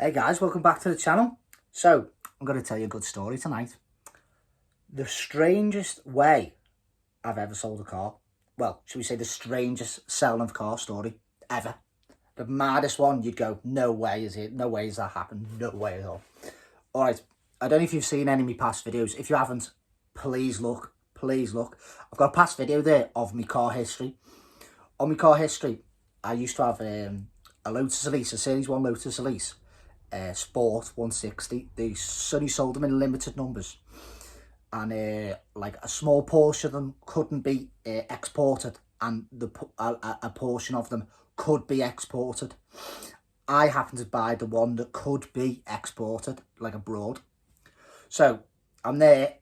Hey guys, welcome back to the channel. So, I'm going to tell you a good story tonight. The strangest way I've ever sold a car. Well, should we say the strangest selling of a car story ever. The maddest one, you'd go, no way is it, no way has that happened, no way at all. Alright, I don't know if you've seen any of my past videos. If you haven't, please look, please look. I've got a past video there of my car history. On my car history, I used to have a Lotus Elise, a Series 1 Lotus Elise. Sport 160. They only sold them in limited numbers, and like a small portion of them couldn't be exported, and a portion of them could be exported. I happened to buy the one that could be exported, like abroad. So I'm there.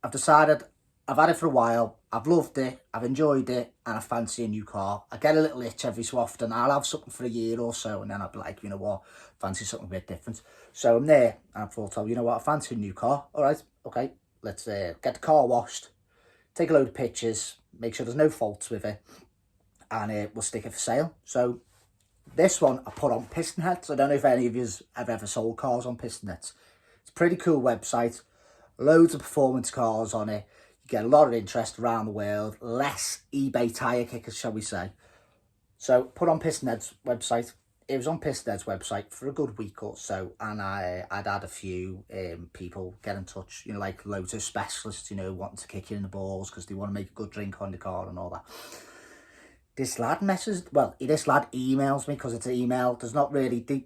I've decided I've had it for a while. I've loved it. I've enjoyed it, and I fancy a new car. I get a little itch every so often. I'll have something for a year or so, and then I'll be like, you know what, fancy something a bit different. So I'm there, and I thought, oh, you know what, I fancy a new car. All right, okay, let's get the car washed, take a load of pictures, make sure there's no faults with it, and we'll stick it for sale. So this one I put on PistonHeads. I don't know if any of you have ever sold cars on PistonHeads. It's a pretty cool website. Loads of performance cars on it. Get a lot of interest around the world, less eBay tyre kickers, shall we say. So put on PistonHeads website. It was on PistonHeads website for a good week or so, and I'd had a few people get in touch, you know, like lotus specialists, you know, wanting to kick you in the balls because they want to make a good drink on the car and all that. This lad this lad emails me because it's an email. There's not really, they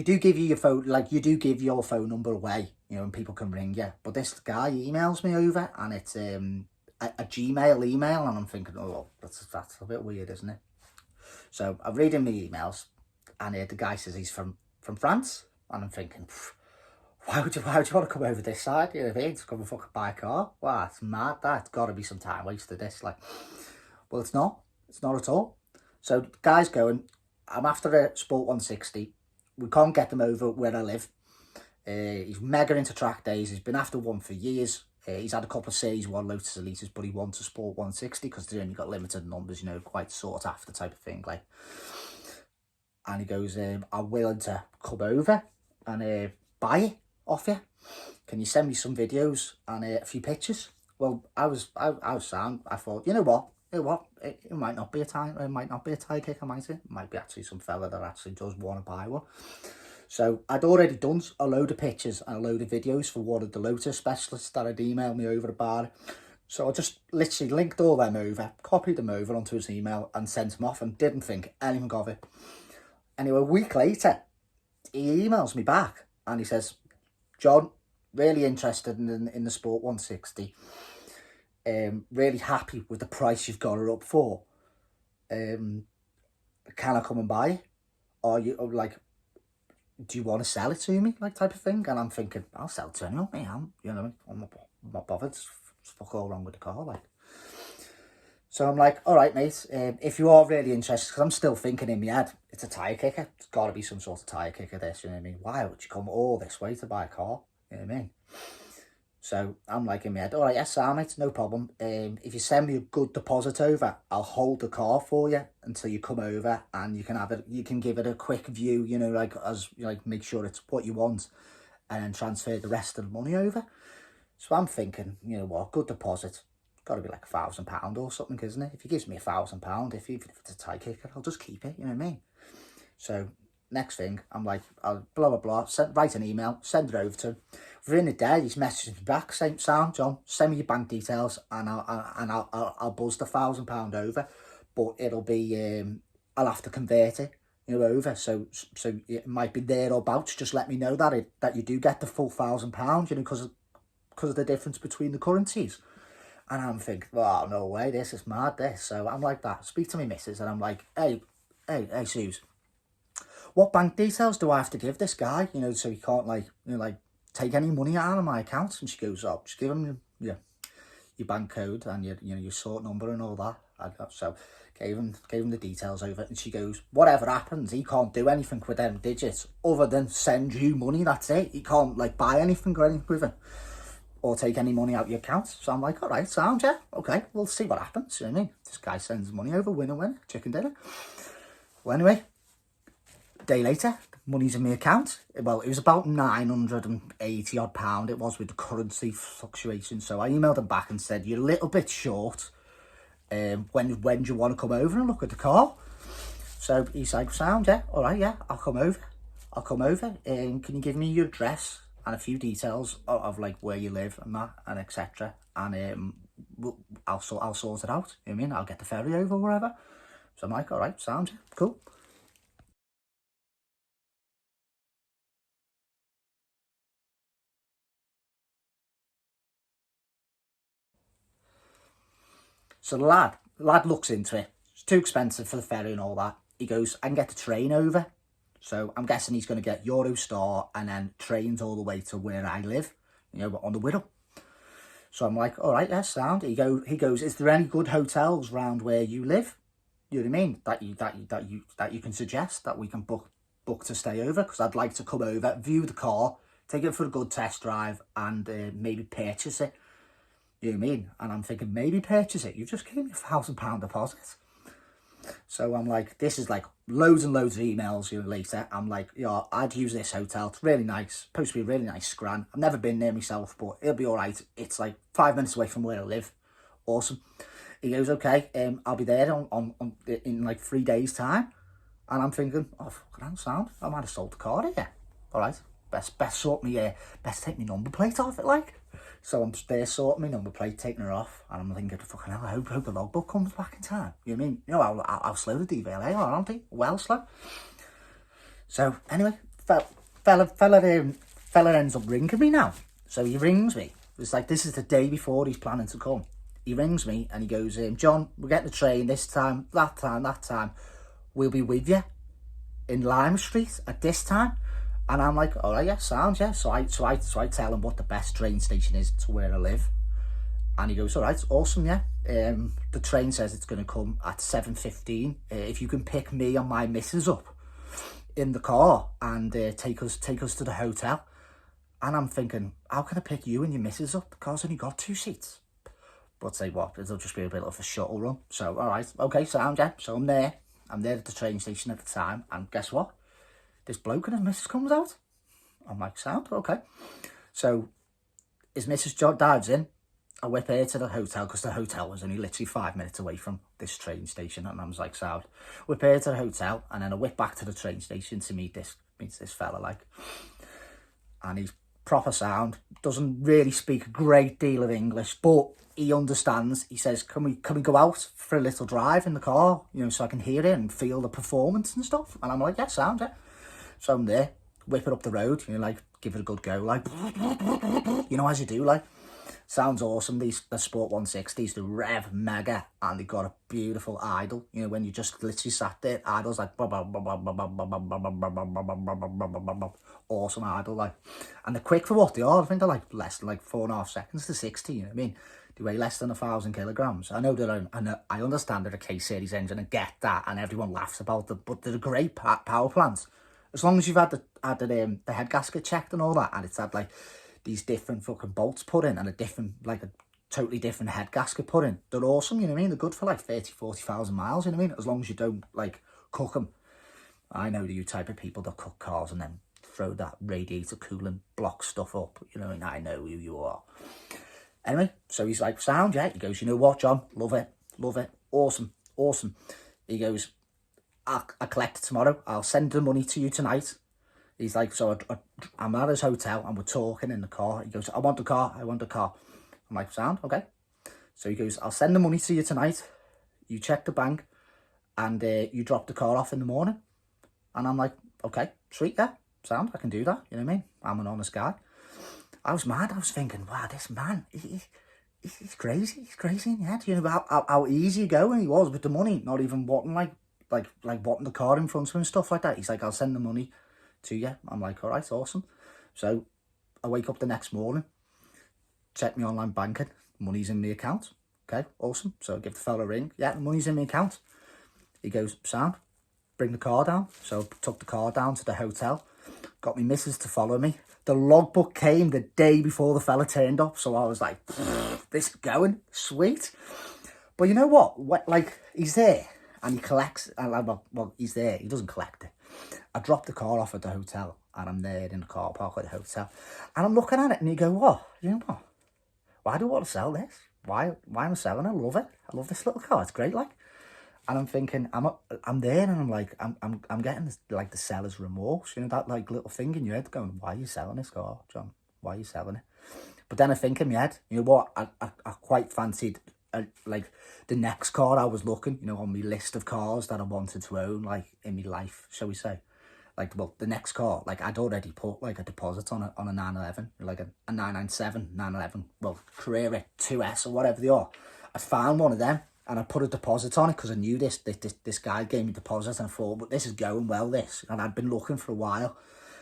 do give you your phone, like you do give your phone number away, you know, and people can ring you. But this guy emails me over, and it's a Gmail email, and I'm thinking, oh, that's a bit weird, isn't it? So I'm reading my emails, and the guy says he's from France, and I'm thinking, why would you want to come over this side? You know what I mean? To come and fucking buy a car? Wow, it's mad. That's got to be some time wasted. This, like, well, it's not. It's not at all. So the guy's going, I'm after a Sport 160. We can't get them over where I live. He's mega into track days. He's been after one for years. He's had a couple of Series 1 Lotus Elites, but he wants a Sport 160 because they only got limited numbers, you know, quite sought after type of thing. Like, and he goes, I'm willing to come over and buy it off you. Can you send me some videos and a few pictures? Well, I was sound. I thought, you know what? It might not be a tie. It might not be a tie kicker, might it? It might be actually some fella that actually does want to buy one. So I'd already done a load of pictures and a load of videos for one of the Lotus specialists that had emailed me over about it. So I just literally linked all them over, copied them over onto his email and sent them off, and didn't think anything of it. Anyway, a week later, he emails me back and he says, John, really interested in the Sport 160. Really happy with the price you've got her up for. Can I come and buy it? Or you like, do you want to sell it to me, like, type of thing? And I'm thinking, I'll sell it to anyone, you know, I'm not bothered. There's fuck all wrong with the car, like. So I'm like, all right, mate, if you are really interested, because I'm still thinking in my head, it's a tyre kicker. It's got to be some sort of tyre kicker, this, you know what I mean? Why would you come all this way to buy a car? You know what I mean? So I'm like in my head, all right, yes, mate, no problem. If you send me a good deposit over, I'll hold the car for you until you come over, and you can have it. You can give it a quick view, you know, like make sure it's what you want, and then transfer the rest of the money over. So I'm thinking, you know what, good deposit, got to be like £1,000 or something, isn't it? If he gives me £1,000, even if it's a tie kicker, I'll just keep it. You know what I mean? So next thing, I'm like, I'll blah blah blah. Write an email, send it over to him. Within a day, he's messaged me back saying, "Sam, John, send me your bank details, and I'll buzz the £1,000 over, but it'll be I'll have to convert it, you know, over. So it might be thereabouts. Just let me know that you do get the full £1,000, you know, because of the difference between the currencies." And I'm thinking, oh, no way, this is mad, this. So I'm like that. Speak to me missus, and I'm like, hey, Suze, what bank details do I have to give this guy, you know, so he can't, like, you know, like, take any money out of my account? And she goes, oh, just give him your bank code and your sort number and all that. So gave him the details over it, and she goes, whatever happens, he can't do anything with them digits other than send you money. That's it. He can't, like, buy anything or anything with it, or take any money out of your account. So I'm like, all right, sound, yeah, okay, we'll see what happens. You know what I mean? This guy sends money over, winner, chicken dinner. Well, anyway, a day later, money's in my account. Well, it was about 980 odd pound. It was with the currency fluctuation. So I emailed him back and said, you're a little bit short. When do you want to come over and look at the car? So he's like, sound, yeah, all right, yeah, I'll come over. Can you give me your address and a few details of like where you live and that and etc. And I'll sort it out. You know what I mean? I'll get the ferry over or whatever. So I'm like, all right, sound, cool. So the lad looks into it. It's too expensive for the ferry and all that. He goes, I can get the train over. So I'm guessing he's going to get Eurostar and then trains all the way to where I live, you know, on the Wirral. So I'm like, all right, yeah, sound. He goes, is there any good hotels round where you live? You know what I mean? That you can suggest that we can book to stay over, because I'd like to come over, view the car, take it for a good test drive, and maybe purchase it. You know what I mean? And I'm thinking, maybe purchase it. You've just gave me £1,000 deposit. So I'm like, this is like loads and loads of emails, you know, later. I'm like, yeah, I'd use this hotel. It's really nice. Supposed to be a really nice scran. I've never been there myself, but it'll be all right. It's like 5 minutes away from where I live. Awesome. He goes, okay, I'll be there in like 3 days' time. And I'm thinking, oh, fucking hell, sound. I might have sold the car here. All right. Best take my number plate off it, like. So I'm just there sorting my number plate, taking her off, and I'm thinking, fucking hell, I hope the logbook comes back in time. You know what I mean? You know how slow the DVLA are, aren't they? Well slow. So anyway, fella ends up ringing me now. So he rings me. It's like, this is the day before he's planning to come. He rings me and he goes, John, we're getting the train this time, that time. We'll be with you in Lime Street at this time. And I'm like, all right, yeah, sounds, yeah. So I tell him what the best train station is to where I live. And he goes, all right, awesome, yeah. The train says it's going to come at 7:15. If you can pick me and my missus up in the car and take us to the hotel. And I'm thinking, how can I pick you and your missus up? The car's only got 2 seats. But say what, it'll just be a bit of a shuttle run. So, all right, okay, sound, yeah. So I'm there at the train station at the time. And guess what? This bloke and his missus comes out. I'm like, sound, okay. So his missus dives in. I whip her to the hotel, because the hotel was only literally 5 minutes away from this train station. And I was like, sound. Whip her to the hotel, and then I whip back to the train station to meet this fella, like. And he's proper sound. Doesn't really speak a great deal of English, but he understands. He says, can we go out for a little drive in the car, you know, so I can hear it and feel the performance and stuff? And I'm like, yeah, sound, yeah. So I'm there, whip it up the road, you know, like, give it a good go, like, you know, as you do, like. Sounds awesome. The Sport 160s, the Rev Mega, and they got a beautiful idle, you know, when you just literally sat there, idle's like, awesome idle, like. And they're quick for what they are. I think they're like less than like 4.5 seconds to 60, you know what I mean? They weigh less than 1,000 kilograms. I know I understand they're a K-series engine, and get that, and everyone laughs about them, but they're a great power plant. As long as you've had the head gasket checked and all that, and it's had like these different fucking bolts put in and a totally different head gasket put in, they're awesome, you know what I mean? They're good for like 40,000 miles, you know what I mean? As long as you don't like cook them. I know the type of people that cook cars and then throw that radiator coolant block stuff up, you know, and I know who you are. Anyway, so he's like, sound, yeah. He goes, you know what, John? Love it. Awesome. He goes, I collect it tomorrow. I'll send the money to you tonight. He's like, so I'm at his hotel and we're talking in the car. He goes, I want the car. I'm like, sound, okay. So he goes, I'll send the money to you tonight. You check the bank and you drop the car off in the morning. And I'm like, okay, sweet, yeah, sound, I can do that. You know what I mean? I'm an honest guy. I was mad. I was thinking, wow, this man, he's crazy. He's crazy in the head. You know how easy going he was with the money, not even wanting like wanting the car in front of him and stuff like that. He's like, I'll send the money to you. I'm like, all right, awesome. So I wake up the next morning, check my online banking, money's in my account. Okay, awesome. So I give the fella a ring. Yeah, the money's in my account. He goes, sound, bring the car down. So I took the car down to the hotel, got my missus to follow me. The logbook came the day before the fella turned up. So I was like, this is going, sweet. But you know what? Like, he's there and he collects, well, he's there. He doesn't collect it. I dropped the car off at the hotel, and I'm there in the car park at the hotel, and I'm looking at it, and you go, what? You know what? Why do I want to sell this? Why am I selling it? I love it. I love this little car. It's great, like. And I'm thinking, I'm there, and I'm like, I'm getting this, like, the seller's remorse, you know, that like little thing in your head going, why are you selling this car, John? Why are you selling it? But then I think in my head, you know what? I quite fancied, like, the next car I was looking, you know, on my list of cars that I wanted to own, like, in my life, shall we say. Like, well, the next car, like, I'd already put, like, a deposit on a 911, like a 997, 911, well, Carrera 2S or whatever they are. I found one of them, and I put a deposit on it because I knew this guy gave me deposit, and I thought, but this is going well, this. And I'd been looking for a while,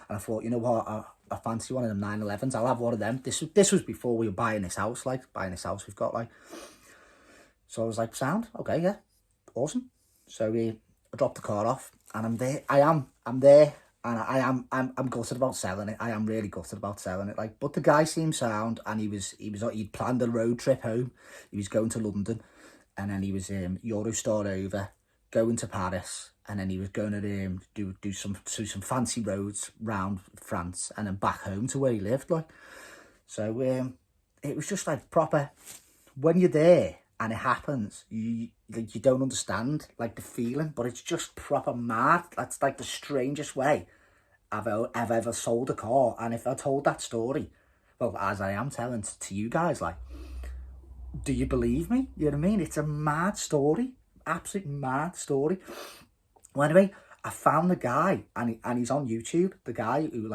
and I thought, you know what, I fancy one of them 911s. I'll have one of them. This was before we were buying this house, like, buying this house we've got, like. So I was like, sound, okay, yeah, awesome. So I dropped the car off, and I'm there. I'm there, and I'm gutted about selling it. I am really gutted about selling it, like. But the guy seemed sound, and he'd planned a road trip home. He was going to London, and then he was Eurostar over, going to Paris, and then he was going to do some fancy roads round France, and then back home to where he lived, like. So it was just like proper. When you're there and it happens, you don't understand, like, the feeling, but it's just proper mad. That's like the strangest way I've ever sold a car. And if I told that story, well, as I am telling to you guys, like, do you believe me? You know what I mean? It's a mad story, absolute mad story. Well, anyway, I found the guy, and he's on YouTube. The guy who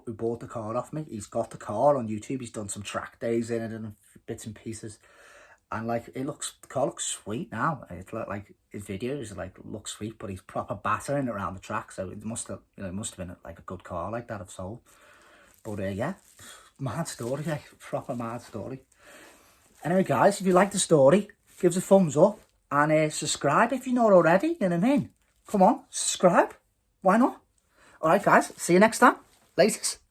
bought the car off me. He's got the car on YouTube. He's done some track days in it and bits and pieces. And, like, the car looks sweet now. It's like his videos like look sweet, but he's proper battering around the track. So it must have been like a good car like that I've sold. But yeah, mad story, like, proper mad story. Anyway, guys, if you like the story, give us a thumbs up, and subscribe if you're not already. You know what I mean? Come on, subscribe. Why not? All right, guys. See you next time. Latest.